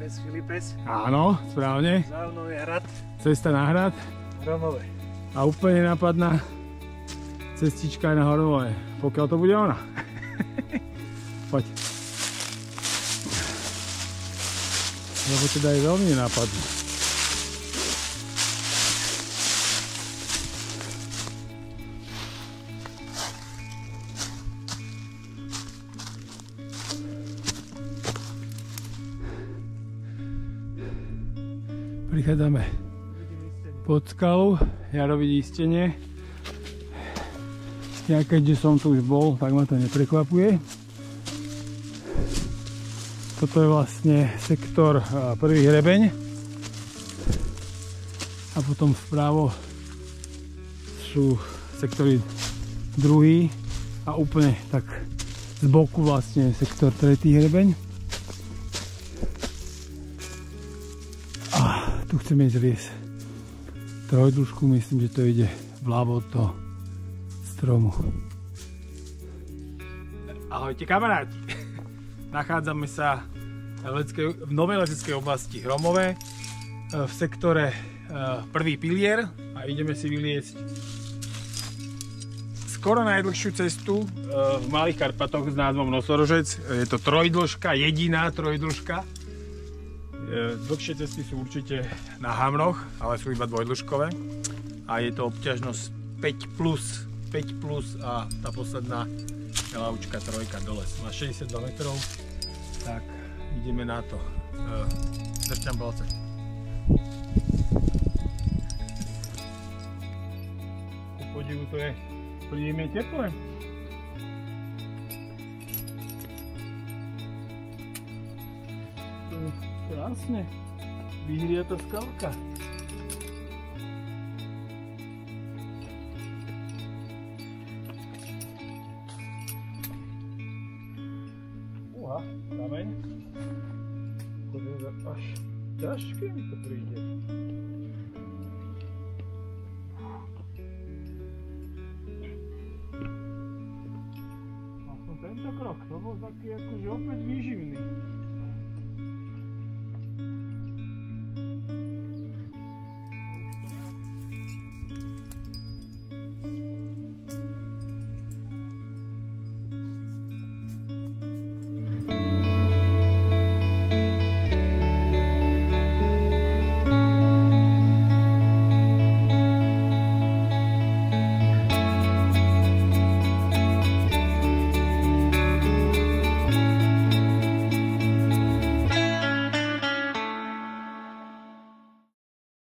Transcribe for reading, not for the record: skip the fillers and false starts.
Pes Filipes. Áno, správne. Za mnou je hrad. Cesta na hrad. Hromové. A úplne nápadná cestička aj na Hormové. Pokiaľ to bude ona. Poď. Lebo teda je veľmi nenápadná. Prichádzame pod skalu, ja robiť istenie. Ja keďže som tu už bol, tak ma to neprekvapuje. Toto je vlastne sektor prvý hrebeň. A potom vpravo sú sektory druhý a úplne tak z boku vlastne sektor tretí hrebeň. A tu chceme ísť zliesť trojdĺžku, myslím, že to ide vľavo od toho stromu. Ahojte kamaráti! Nachádzame sa v novej leteckej oblasti Hromové v sektore prvý pilier a ideme si vyliesť skoro najdlhšiu cestu v Malých Karpatoch s názvom Nosorožec. Je to trojdĺžka, jediná trojdĺžka. Dlhšie cesty sú určite na Hamroch, ale sú iba dvojdĺžkové a je to obťažnosť 5 plus a tá posledná ľavčka trojka dole má 62 metrov, tak ideme na to. Drťam palce. Ku podivu to je príjemne teplé. To je krásne vyhriata skalka. Kameň. Až ťažké mi to príde. Aspoň tento krok, to bol taký akože opäť výživný.